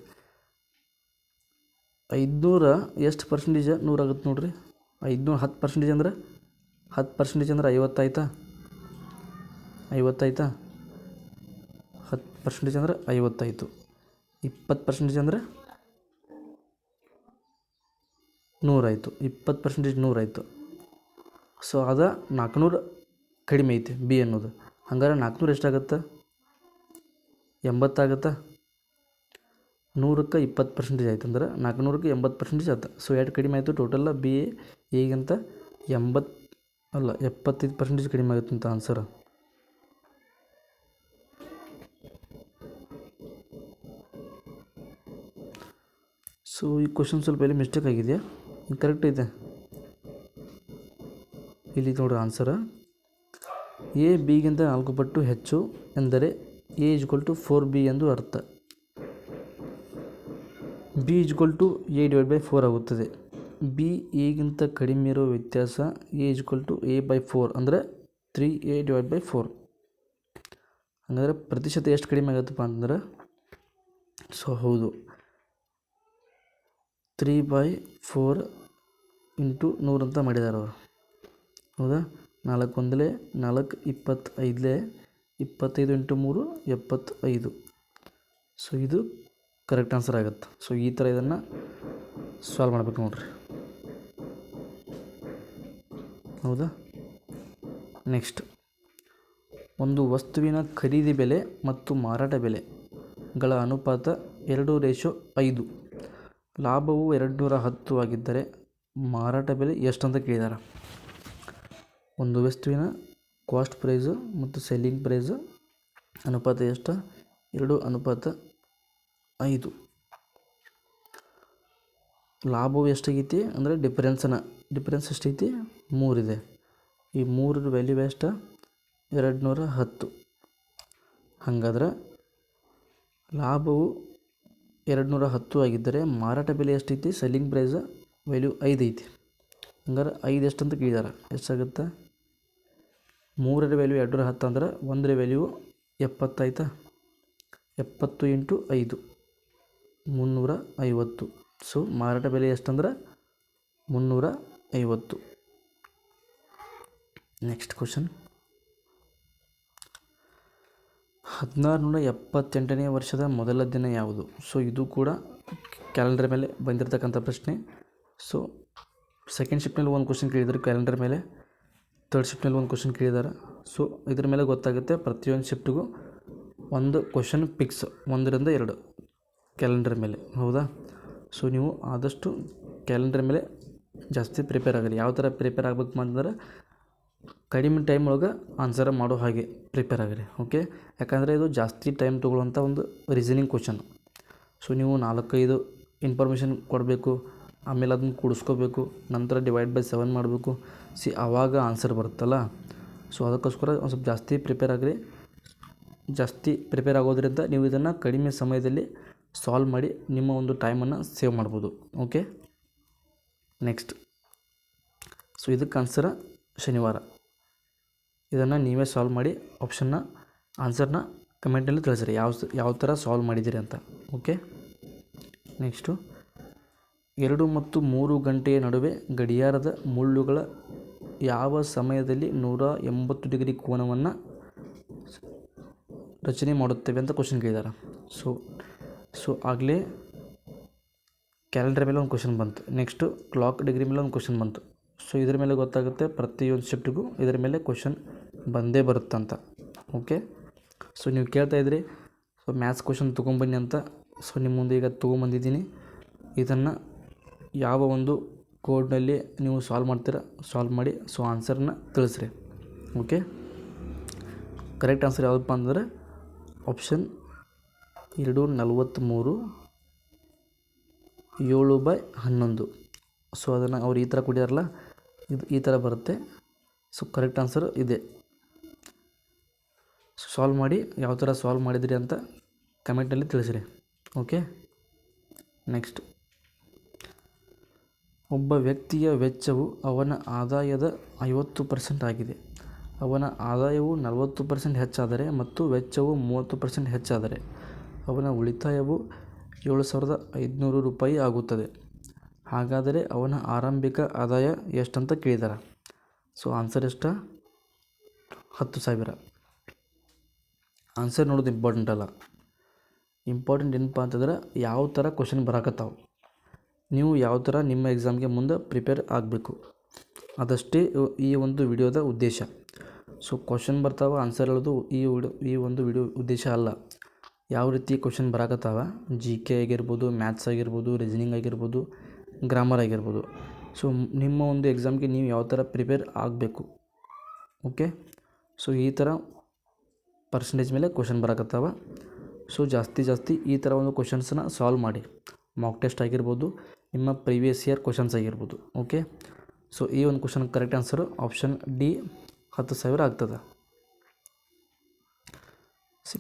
500 ಎಷ್ಟು ಪರ್ಸೆಂಟೇಜ್? 100 ಆಗುತ್ತೆ ನೋಡಿರಿ. 500 10% ಅಂದ್ರೆ 10% ಅಂದ್ರೆ 50 ಆಯಿತಾ? 50 ಆಯಿತಾ? 10% ಅಂದ್ರೆ 50 ಆಯಿತು. 20% ಅಂದ್ರೆ 100 ಆಯಿತು. 20% 100 ಆಯಿತು. ಸೊ ಅದು 400 ಕಡಿಮೆ ಐತಿ ಬಿ ಅನ್ನೋದು. ಹಂಗಾರೆ 400 ಎಷ್ಟಾಗತ್ತೆ? 80 ಆಗುತ್ತಾ? 100ಕ್ಕೆ 20% ಆಯ್ತು ಅಂದ್ರೆ 400ಕ್ಕೆ 80% ಆಯ್ತು. ಸೊ ಎಷ್ಟು ಕಡಿಮೆ ಆಯಿತು ಟೋಟಲ್ಲ ಬಿ ಎಗಿಂತ 75% ಕಡಿಮೆ ಆಗುತ್ತೆ ಅಂತ ಆನ್ಸರ್. ಸೊ ಈ ಕ್ವಶನ್ ಸ್ವಲ್ಪ ಇಲ್ಲಿ ಮಿಸ್ಟೇಕ್ ಆಗಿದೆಯಾ, ಕರೆಕ್ಟ್ ಐತೆ ಇಲ್ಲಿ ನೋಡ್ರಿ ಆನ್ಸರ. ಎ ಬಿಗಿಂತ 4 ಪಟ್ಟು ಹೆಚ್ಚು ಎಂದರೆ ಎ = 4b ಎಂದು ಅರ್ಥ. ಬಿ = a/4 ಆಗುತ್ತದೆ. ಬಿ ಎಗಿಂತ ಕಡಿಮೆ ಇರೋ ವ್ಯತ್ಯಾಸ ಎ = a/4 ಅಂದರೆ 3a/4. ಹಾಗಾದರೆ ಪ್ರತಿಶತ ಎಷ್ಟು ಕಡಿಮೆ ಆಗುತ್ತಪ್ಪ ಅಂತಂದ್ರೆ, ಸೊ ಹೌದು 3/4 × 100 ಅಂತ ಮಾಡಿದ್ದಾರೆ ಅವರು. ಹೌದಾ, 4 1 4 25 25 × 3 75. ಸೊ ಇದು ಕರೆಕ್ಟ್ ಆನ್ಸರ್ ಆಗುತ್ತೆ. ಸೊ ಈ ಥರ ಇದನ್ನು ಸಾಲ್ವ್ ಮಾಡ್ಬೇಕು ನೋಡ್ರಿ. ಹೌದಾ, ನೆಕ್ಸ್ಟ್, ಒಂದು ವಸ್ತುವಿನ ಖರೀದಿ ಬೆಲೆ ಮತ್ತು ಮಾರಾಟ ಬೆಲೆಗಳ ಅನುಪಾತ 2:5. ಲಾಭವು 210 ಆಗಿದ್ದರೆ ಮಾರಾಟ ಬೆಲೆ ಎಷ್ಟಂತ ಕೇಳಿದ್ದಾರೆ. ಒಂದು ವಸ್ತುವಿನ ಕಾಸ್ಟ್ ಪ್ರೈಸು ಮತ್ತು ಸೆಲ್ಲಿಂಗ್ ಪ್ರೈಸು ಅನುಪಾತ ಎಷ್ಟು? 2:5. ಲಾಭವು ಎಷ್ಟಾಗೈತಿ ಅಂದರೆ ಡಿಫ್ರೆನ್ಸ್ ಎಷ್ಟೈತಿ? 3 ಇದೆ. ಈ 3 ವ್ಯಾಲ್ಯೂ ಎಷ್ಟು? 210. ಹಾಗಾದ್ರೆ ಲಾಭವು 210 ಆಗಿದ್ದರೆ ಮಾರಾಟ ಬೆಲೆ ಎಷ್ಟೈತಿ? ಸೆಲ್ಲಿಂಗ್ ಪ್ರೈಸ್ ವ್ಯಾಲ್ಯೂ 5 ಐತಿ. ಹಂಗಾರೆ 5 ಎಷ್ಟಂತ ಕೇಳಿದಾರೆ, ಎಷ್ಟಾಗುತ್ತೆ? 3ರ ವ್ಯಾಲ್ಯೂ 210 ಅಂದ್ರೆ 1ರ ವ್ಯಾಲ್ಯೂ 70 ಆಯ್ತಾ. 70 × 5 350. ಸೊ ಮಾರಾಟ ಬೆಲೆ ಎಷ್ಟಂದ್ರೆ 350. ನೆಕ್ಸ್ಟ್ ಕ್ವಶನ್, 1678ನೇ ವರ್ಷದ ಮೊದಲ ದಿನ ಯಾವುದು? ಸೊ ಇದು ಕೂಡ ಕ್ಯಾಲೆಂಡರ್ ಮೇಲೆ ಬಂದಿರತಕ್ಕಂಥ ಪ್ರಶ್ನೆ. ಸೊ ಸೆಕೆಂಡ್ ಶಿಫ್ಟ್ನಲ್ಲಿ ಒಂದು ಕ್ವಶನ್ ಕೇಳಿದ್ದಾರೆ ಕ್ಯಾಲೆಂಡರ್ ಮೇಲೆ, ಥರ್ಡ್ ಶಿಫ್ಟ್ನಲ್ಲಿ ಒಂದು ಕ್ವಶನ್ ಕೇಳಿದ್ದಾರೆ. ಸೊ ಇದ್ರ ಮೇಲೆ ಗೊತ್ತಾಗುತ್ತೆ ಪ್ರತಿಯೊಂದು ಶಿಫ್ಟಿಗೂ ಒಂದು ಕ್ವಶನ್ ಫಿಕ್ಸ್ 1 ರಿಂದ 2 ಕ್ಯಾಲೆಂಡರ್ ಮೇಲೆ. ಹೌದಾ, ಸೊ ನೀವು ಆದಷ್ಟು ಕ್ಯಾಲೆಂಡರ್ ಮೇಲೆ ಜಾಸ್ತಿ ಪ್ರಿಪೇರ್ ಆಗಿರಿ. ಯಾವ ಥರ ಪ್ರಿಪೇರ್ ಆಗಬೇಕು ಅಂತಂದ್ರೆ ಕಡಿಮೆ ಟೈಮ್ ಒಳಗೆ ಆನ್ಸರ್ ಮಾಡೋ ಹಾಗೆ ಪ್ರಿಪೇರ್ ಆಗಿರಿ. ಓಕೆ, ಯಾಕಂದರೆ ಇದು ಜಾಸ್ತಿ ಟೈಮ್ ತೊಗೊಳ್ಳುವಂಥ ಒಂದು ರೀಸನಿಂಗ್ ಕ್ವಶನ್. ಸೊ ನೀವು 4-5 ಇನ್ಫಾರ್ಮೇಷನ್ ಕೊಡಬೇಕು, ಆಮೇಲೆ ಅದನ್ನು ಕೂಡಿಸ್ಕೋಬೇಕು, ನಂತರ /7 ಮಾಡಬೇಕು. ಆವಾಗ ಆನ್ಸರ್ ಬರುತ್ತಲ್ಲ. ಸೊ ಅದಕ್ಕೋಸ್ಕರ ಒಂದು ಸ್ವಲ್ಪ ಜಾಸ್ತಿ ಪ್ರಿಪೇರ್ ಆಗಿರಿ. ಜಾಸ್ತಿ ಪ್ರಿಪೇರ್ ಆಗೋದ್ರಿಂದ ನೀವು ಇದನ್ನು ಕಡಿಮೆ ಸಮಯದಲ್ಲಿ ಸಾಲ್ವ್ ಮಾಡಿ ನಿಮ್ಮ ಒಂದು ಟೈಮನ್ನು ಸೇವ್ ಮಾಡ್ಬೋದು. ಓಕೆ, ನೆಕ್ಸ್ಟ್, ಸೊ ಇದಕ್ಕೆ ಆನ್ಸರ ಶನಿವಾರ. ಇದನ್ನು ನೀವೇ ಸಾಲ್ವ್ ಮಾಡಿ ಆನ್ಸರ್ನ ಕಮೆಂಟಲ್ಲಿ ತಿಳಿಸಿರಿ ಯಾವ ಥರ ಸಾಲ್ವ್ ಮಾಡಿದ್ದೀರಿ ಅಂತ. ಓಕೆ, ನೆಕ್ಸ್ಟು, 2 ಮತ್ತು 3 ಗಂಟೆಯ ನಡುವೆ ಗಡಿಯಾರದ ಮುಳ್ಳುಗಳ ಯಾವ ಸಮಯದಲ್ಲಿ 180 ಡಿಗ್ರಿ ಕೋನವನ್ನು ರಚನೆ ಮಾಡುತ್ತವೆ ಅಂತ ಕ್ವಶನ್ ಕೇಳಿದ್ದಾರೆ. ಸೊ ಆಗಲೇ ಕ್ಯಾಲೆಂಡರ್ ಮೇಲೆ ಒಂದು ಕ್ವಶನ್ ಬಂತು, ನೆಕ್ಸ್ಟು ಕ್ಲಾಕ್ ಡಿಗ್ರಿ ಮೇಲೆ ಒಂದು ಕ್ವಶನ್ ಬಂತು. ಸೊ ಇದ್ರ ಮೇಲೆ ಗೊತ್ತಾಗುತ್ತೆ ಪ್ರತಿಯೊಂದು ಶಿಫ್ಟಿಗೂ ಇದರ ಮೇಲೆ ಕ್ವಶನ್ ಬಂದೇ ಬರುತ್ತಂತ. ಓಕೆ, ಸೊ ನೀವು ಕೇಳ್ತಾಯಿದ್ರಿ ಸೊ ಮ್ಯಾಥ್ಸ್ ಕ್ವಶನ್ ತೊಗೊಂಬನ್ನಿ ಅಂತ. ಸೊ ನಿಮ್ಮ ಮುಂದೆ ಈಗ ತೊಗೊಂಬಂದಿದ್ದೀನಿ. ಇದನ್ನು ಯಾವ ಒಂದು ಕೋಡ್ನಲ್ಲಿ ನೀವು ಸಾಲ್ವ್ ಮಾಡ್ತೀರಾ ಸಾಲ್ವ್ ಮಾಡಿ ಸೊ ಆನ್ಸರ್ನ ತಿಳಿಸ್ರಿ. ಓಕೆ, ಕರೆಕ್ಟ್ ಆನ್ಸರ್ ಯಾವುದಪ್ಪ ಅಂತಂದರೆ ಆಪ್ಷನ್ 243 7/11. ಸೊ ಅದನ್ನು ಅವ್ರು ಈ ಥರ ಕೊಟ್ಟಿದಾರಲ್ಲ, ಇದು ಈ ಥರ ಬರುತ್ತೆ. ಸೊ ಕರೆಕ್ಟ್ ಆನ್ಸರ್ ಇದೆ. ಸಾಲ್ವ್ ಮಾಡಿ ಯಾವ ಥರ ಸಾಲ್ವ್ ಮಾಡಿದಿರಿ ಅಂತ ಕಮೆಂಟಲ್ಲಿ ತಿಳಿಸಿರಿ. ಓಕೆ, ನೆಕ್ಸ್ಟ್, ಒಬ್ಬ ವ್ಯಕ್ತಿಯ ವೆಚ್ಚವು ಅವನ ಆದಾಯದ 50% ಆಗಿದೆ. ಅವನ ಆದಾಯವು 40% ಹೆಚ್ಚಾದರೆ ಮತ್ತು ವೆಚ್ಚವು 30% ಹೆಚ್ಚಾದರೆ ಅವನ ಉಳಿತಾಯವು 7,500 ರೂಪಾಯಿ ಆಗುತ್ತದೆ. ಹಾಗಾದರೆ ಅವನ ಆರಂಭಿಕ ಆದಾಯ ಎಷ್ಟಂತ ಕೇಳಿದ್ದಾರೆ. ಸೊ ಆನ್ಸರ್ ಎಷ್ಟು? 10,000. ಆನ್ಸರ್ ನೋಡೋದು ಇಂಪಾರ್ಟೆಂಟ್ ಅಲ್ಲ. ಇಂಪಾರ್ಟೆಂಟ್ ಏನಪ್ಪ ಅಂತಂದ್ರೆ ಯಾವ ಥರ ಕ್ವಶನ್ ಬರಾಕತ್ತಾವೆ, ನೀವು ಯಾವ ಥರ ನಿಮ್ಮ ಎಕ್ಸಾಮ್ಗೆ ಮುಂದೆ ಪ್ರಿಪೇರ್ ಆಗಬೇಕು, ಅದಷ್ಟೇ ಈ ಒಂದು ವಿಡಿಯೋದ ಉದ್ದೇಶ. ಸೊ ಕ್ವಶನ್ ಬರ್ತಾವೆ ಆನ್ಸರ್ ಹೇಳೋದು ಈ ಒಂದು ವಿಡಿಯೋ ಉದ್ದೇಶ ಅಲ್ಲ. ಯಾವ ರೀತಿ ಕ್ವಶನ್ ಬರಾಕತ್ತಾವ, ಜಿ ಕೆ ಆಗಿರ್ಬೋದು, ಮ್ಯಾಥ್ಸ್ ಆಗಿರ್ಬೋದು, ರೀಸನಿಂಗ್ ಆಗಿರ್ಬೋದು, ಗ್ರಾಮರ್ ಆಗಿರ್ಬೋದು. ಸೊ ನಿಮ್ಮ ಒಂದು ಎಕ್ಸಾಮ್ಗೆ ನೀವು ಯಾವ ಥರ ಪ್ರಿಪೇರ್ ಆಗಬೇಕು. ಓಕೆ, ಸೊ ಈ ಥರ ಪರ್ಸೆಂಟೇಜ್ ಮೇಲೆ ಕ್ವಶನ್ ಬರಾಕತ್ತಾವ. ಸೊ ಜಾಸ್ತಿ ಈ ಥರ ಒಂದು ಕ್ವಶನ್ಸನ್ನ ಸಾಲ್ವ್ ಮಾಡಿ. ಮಾಕ್ ಟೆಸ್ಟ್ ಆಗಿರ್ಬೋದು, ನಿಮ್ಮ ಪ್ರೀವಿಯಸ್ ಇಯರ್ ಕ್ವಶನ್ಸ್ ಆಗಿರ್ಬೋದು. ಓಕೆ, ಸೊ ಈ ಒಂದು question correct answer option D 10,000 ಆಗ್ತದೆ.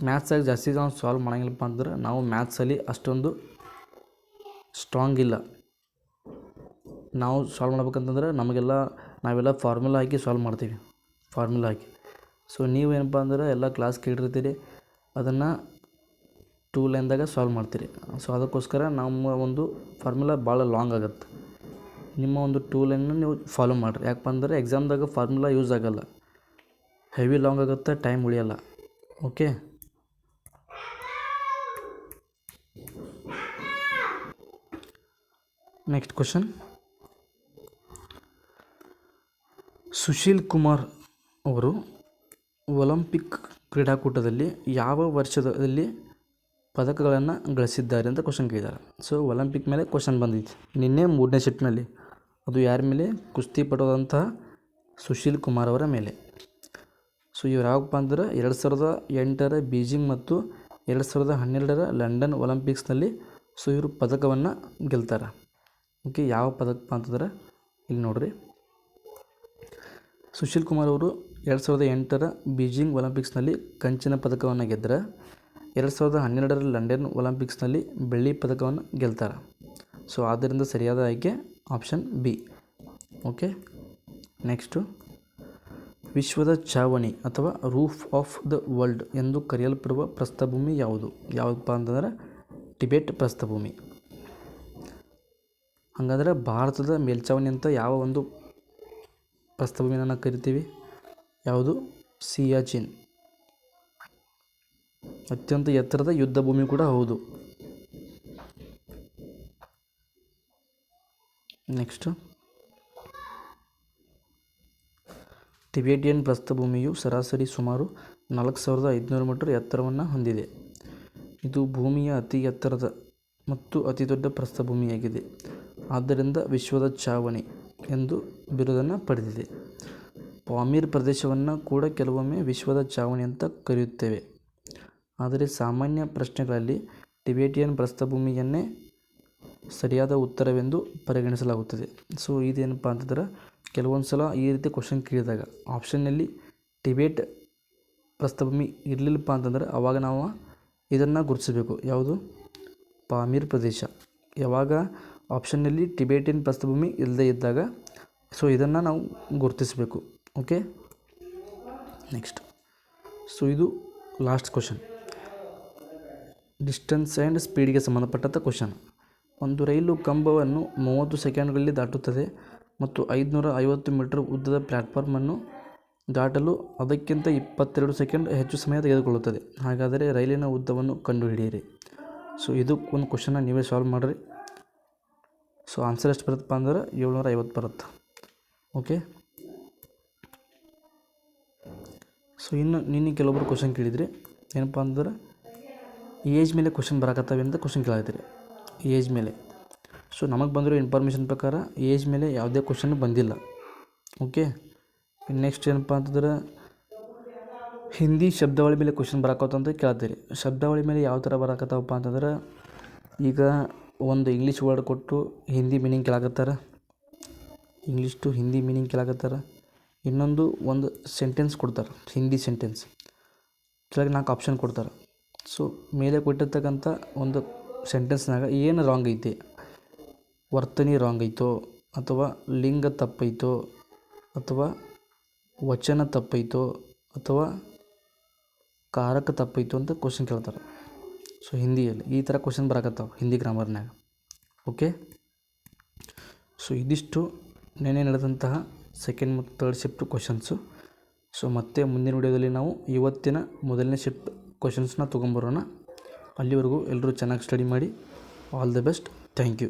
ಮ್ಯಾಥ್ಸಾಗಿ ಜಾಸ್ತಿ ನಾವು ಸಾಲ್ವ್ ಮಾಡೋಂಗಿಲ್ಲಪ್ಪ ಅಂದ್ರೆ ನಾವು ಮ್ಯಾಥ್ಸಲ್ಲಿ ಅಷ್ಟೊಂದು ಸ್ಟ್ರಾಂಗ್ ಇಲ್ಲ. ನಾವು ಸಾಲ್ವ್ ಮಾಡ್ಬೇಕಂತಂದ್ರೆ ನಾವೆಲ್ಲ ಫಾರ್ಮುಲಾ ಹಾಕಿ ಸಾಲ್ವ್ ಮಾಡ್ತೀವಿ, ಫಾರ್ಮುಲಾ ಹಾಕಿ. ಸೊ ನೀವೇನಪ್ಪ ಅಂದ್ರೆ ಎಲ್ಲ ಕ್ಲಾಸ್ ಕೇಳಿರ್ತೀರಿ, ಅದನ್ನು 2 ಲೈನ್ದಾಗ ಸಾಲ್ವ್ ಮಾಡ್ತೀರಿ. ಸೊ ಅದಕ್ಕೋಸ್ಕರ ನಮ್ಮ ಒಂದು ಫಾರ್ಮುಲಾ ಭಾಳ ಲಾಂಗ್ ಆಗುತ್ತೆ. ನಿಮ್ಮ ಒಂದು 2 ಲೈನ್ನ ನೀವು ಫಾಲೋ ಮಾಡಿರಿ. ಯಾಕಪ್ಪ ಅಂದರೆ ಎಕ್ಸಾಮ್ದಾಗ ಫಾರ್ಮುಲಾ ಯೂಸ್ ಆಗೋಲ್ಲ, ಹೆವಿ ಲಾಂಗ್ ಆಗುತ್ತೆ, ಟೈಮ್ ಉಳಿಯೋಲ್ಲ. Okay, next question. Sushil Kumar ಅವರು ಒಲಿಂಪಿಕ್ ಕ್ರೀಡಾಕೂಟದಲ್ಲಿ ಯಾವ ವರ್ಷದಲ್ಲಿ ಪದಕಗಳನ್ನು ಗಳಿಸಿದ್ದಾರೆ ಅಂತ ಕ್ವಶನ್ ಕೇಳಿದ್ದಾರೆ. ಸೊ ಒಲಿಂಪಿಕ್ ಮೇಲೆ ಕ್ವಶನ್ ಬಂದಿತ್ತು ನಿನ್ನೆ 3ನೇ ಶಿಫ್ಟ್ನಲ್ಲಿ. ಅದು ಯಾರ ಮೇಲೆ? ಕುಸ್ತಿಪಟುವಾದಂತಹ ಸುಶೀಲ್ ಕುಮಾರ್ ಅವರ ಮೇಲೆ. ಸೊ ಇವ್ರು ಯಾವಪ್ಪ ಅಂದ್ರೆ 2008 ಬೀಜಿಂಗ್ ಮತ್ತು 2012 ಲಂಡನ್ ಒಲಿಂಪಿಕ್ಸ್ನಲ್ಲಿ ಸೊ ಇವರು ಪದಕವನ್ನು ಗೆಲ್ತಾರೆ. ಓಕೆ, ಯಾವ ಪದಕ ಅಂತಂದ್ರೆ ಇಲ್ಲಿ ನೋಡಿರಿ. ಸುಶೀಲ್ ಕುಮಾರ್ ಅವರು 2008 ಬೀಜಿಂಗ್ ಒಲಿಂಪಿಕ್ಸ್ನಲ್ಲಿ ಕಂಚಿನ ಪದಕವನ್ನು ಗೆದ್ದರೆ 2012 ಲಂಡನ್ ಒಲಿಂಪಿಕ್ಸ್ನಲ್ಲಿ ಬೆಳ್ಳಿ ಪದಕವನ್ನು ಗೆಲ್ತಾರೆ. ಸೊ ಆದ್ದರಿಂದ ಸರಿಯಾದ ಆಯ್ಕೆ ಆಪ್ಷನ್ ಬಿ. Okay, next. ವಿಶ್ವದ ಛಾವಣಿ ಅಥವಾ ರೂಫ್ ಆಫ್ ದ ವರ್ಲ್ಡ್ ಎಂದು ಕರೆಯಲ್ಪಡುವ ಪ್ರಸ್ಥಭೂಮಿ ಯಾವುದಪ್ಪ ಅಂತಂದ್ರೆ ಟಿಬೆಟ್ ಪ್ರಸ್ಥಭೂಮಿ. ಹಾಗಾದರೆ ಭಾರತದ ಮೇಲ್ಛಾವಣಿ ಅಂತ ಯಾವ ಒಂದು ಪ್ರಸ್ಥಭೂಮಿನ ಕರಿತೀವಿ? ಯಾವುದು? ಸಿಯಾಚಿನ್. ಅತ್ಯಂತ ಎತ್ತರದ ಯುದ್ಧ ಭೂಮಿ ಕೂಡ ಹೌದು. ನೆಕ್ಸ್ಟ್. ಟಿಬೆಟಿಯನ್ ಪ್ರಸ್ಥಭೂಮಿಯು ಸರಾಸರಿ ಸುಮಾರು 4,500 ಮೀಟರ್ ಎತ್ತರವನ್ನು ಹೊಂದಿದೆ. ಇದು ಭೂಮಿಯ ಅತಿ ಎತ್ತರದ ಮತ್ತು ಅತಿ ದೊಡ್ಡ ಪ್ರಸ್ಥಭೂಮಿಯಾಗಿದೆ. ಆದ್ದರಿಂದ ವಿಶ್ವದ ಛಾವಣಿ ಎಂದು ಬಿರುದನ್ನು ಪಡೆದಿದೆ. ಪಾಮೀರ್ ಪ್ರದೇಶವನ್ನು ಕೂಡ ಕೆಲವೊಮ್ಮೆ ವಿಶ್ವದ ಛಾವಣಿ ಅಂತ ಕರೆಯುತ್ತೇವೆ. ಆದರೆ ಸಾಮಾನ್ಯ ಪ್ರಶ್ನೆಗಳಲ್ಲಿ ಟಿಬೆಟಿಯನ್ ಪ್ರಸ್ಥಭೂಮಿಯನ್ನೇ ಸರಿಯಾದ ಉತ್ತರವೆಂದು ಪರಿಗಣಿಸಲಾಗುತ್ತದೆ. ಸೊ ಇದೇನಪ್ಪ ಅಂತಂದ್ರೆ ಕೆಲವೊಂದು ಸಲ ಈ ರೀತಿ ಕ್ವಶನ್ ಕೇಳಿದಾಗ ಆಪ್ಷನ್ನಲ್ಲಿ ಟಿಬೆಟ್ ಪ್ರಸ್ಥಭೂಮಿ ಇರಲಿಲ್ಲಪ್ಪ ಅಂತಂದ್ರೆ ಆವಾಗ ನಾವು ಇದನ್ನು ಗುರುತಿಸಬೇಕು. ಯಾವುದು? ಪಾಮೀರ್ ಪ್ರದೇಶ. ಯಾವಾಗ ಆಪ್ಷನ್ನಲ್ಲಿ ಟಿಬೆಟಿಯನ್ ಪ್ರಸ್ಥಭೂಮಿ ಇಲ್ಲದೇ ಇದ್ದಾಗ ಸೊ ಇದನ್ನು ನಾವು ಗುರುತಿಸಬೇಕು. Okay, next. ಸೊ ಇದು ಲಾಸ್ಟ್ ಕ್ವಶನ್. ಡಿಸ್ಟೆನ್ಸ್ ಆ್ಯಂಡ್ ಸ್ಪೀಡ್ಗೆ ಸಂಬಂಧಪಟ್ಟಂಥ ಕ್ವಶನ್. ಒಂದು ರೈಲು ಕಂಬವನ್ನು 30 ಸೆಕೆಂಡ್ಗಳಲ್ಲಿ ದಾಟುತ್ತದೆ ಮತ್ತು 550 ಮೀಟರ್ ಉದ್ದದ ಪ್ಲ್ಯಾಟ್ಫಾರ್ಮನ್ನು ದಾಟಲು ಅದಕ್ಕಿಂತ 22 ಸೆಕೆಂಡ್ ಹೆಚ್ಚು ಸಮಯ ತೆಗೆದುಕೊಳ್ಳುತ್ತದೆ. ಹಾಗಾದರೆ ರೈಲಿನ ಉದ್ದವನ್ನು ಕಂಡುಹಿಡಿಯಿರಿ. ಸೊ ಇದು ಒಂದು ಕ್ವಶನ್ನ ನೀವೇ ಸಾಲ್ವ್ ಮಾಡಿರಿ. ಸೊ ಆನ್ಸರ್ ಎಷ್ಟು ಬರುತ್ತಪ್ಪ ಅಂದ್ರೆ 750 ಬರುತ್ತೆ. ಓಕೆ, ಸೊ ಇನ್ನು ನಿನ್ನೆ ಕೆಲವೊಬ್ಬರು ಕ್ವಶನ್ ಕೇಳಿದ್ರಿ ಏನಪ್ಪ ಅಂದ್ರೆ ಏಜ್ ಮೇಲೆ ಕ್ವಶನ್ ಬರಾಕತ್ತವೆ ಅಂತ ಕ್ವಶನ್ ಕೇಳಾಯ್ತೀರಿ. ಏಜ್ ಮೇಲೆ ಸೊ ನಮಗೆ ಬಂದಿರೋ ಇನ್ಫಾರ್ಮೇಷನ್ ಪ್ರಕಾರ ಏಜ್ ಮೇಲೆ ಯಾವುದೇ ಕ್ವಶನ್ ಬಂದಿಲ್ಲ. ಓಕೆ, ನೆಕ್ಸ್ಟ್ ಏನಪ್ಪ ಅಂತಂದ್ರೆ ಹಿಂದಿ ಶಬ್ದಾವಳಿ ಮೇಲೆ ಕ್ವಶನ್ ಬರಾಕತ್ತಂತ ಕೇಳ್ತೀರಿ. ಶಬ್ದಾವಳಿ ಮೇಲೆ ಯಾವ ಥರ ಬರಾಕತ್ತವಪ್ಪ ಅಂತಂದ್ರೆ ಈಗ ಒಂದು ಇಂಗ್ಲೀಷ್ ವರ್ಡ್ ಕೊಟ್ಟು ಹಿಂದಿ ಮೀನಿಂಗ್ ಕೇಳಾಕತ್ತಾರ, ಇಂಗ್ಲೀಷ್ ಟು ಹಿಂದಿ ಮೀನಿಂಗ್ ಕೇಳಾಕತ್ತಾರ. ಒಂದು ಸೆಂಟೆನ್ಸ್ ಕೊಡ್ತಾರೆ, ಹಿಂದಿ ಸೆಂಟೆನ್ಸ್ ಕೆಳಗೆ 4 ಆಪ್ಷನ್ ಕೊಡ್ತಾರೆ. ಸೊ ಮೇಲೆ ಕೊಟ್ಟಿರ್ತಕ್ಕಂಥ ಒಂದು ಸೆಂಟೆನ್ಸ್ನಾಗ ಏನು ರಾಂಗ್ ಐತಿ, ವರ್ತನೆ ರಾಂಗ್ ಐತೋ ಅಥವಾ ಲಿಂಗ ತಪ್ಪೈತೋ ಅಥವಾ ವಚನ ತಪ್ಪೈತೋ ಅಥವಾ ಕಾರಕ ತಪ್ಪೈತೋ ಅಂತ ಕ್ವಶನ್ ಕೇಳ್ತಾರೆ. ಸೊ ಹಿಂದಿಯಲ್ಲಿ ಈ ಥರ ಕ್ವಶನ್ ಬರಾಕತ್ತಾವ ಹಿಂದಿ ಗ್ರಾಮರ್ನಾಗ. ಓಕೆ, ಸೊ ಇದಿಷ್ಟು ನೆನ್ನೆ ನಡೆದಂತಹ ಸೆಕೆಂಡ್ ಮತ್ತು ಥರ್ಡ್ ಶಿಫ್ಟ್ ಕ್ವಶನ್ಸು. ಸೊ ಮತ್ತೆ ಮುಂದಿನ ವಿಡಿಯೋದಲ್ಲಿ ನಾವು ಇವತ್ತಿನ ಮೊದಲನೇ ಶಿಫ್ಟ್ ಕ್ವಶನ್ಸ್ನ ತೊಗೊಂಬರೋಣ. ಅಲ್ಲಿವರೆಗೂ ಎಲ್ಲರೂ ಚೆನ್ನಾಗಿ ಸ್ಟಡಿ ಮಾಡಿ. All the best. Thank you.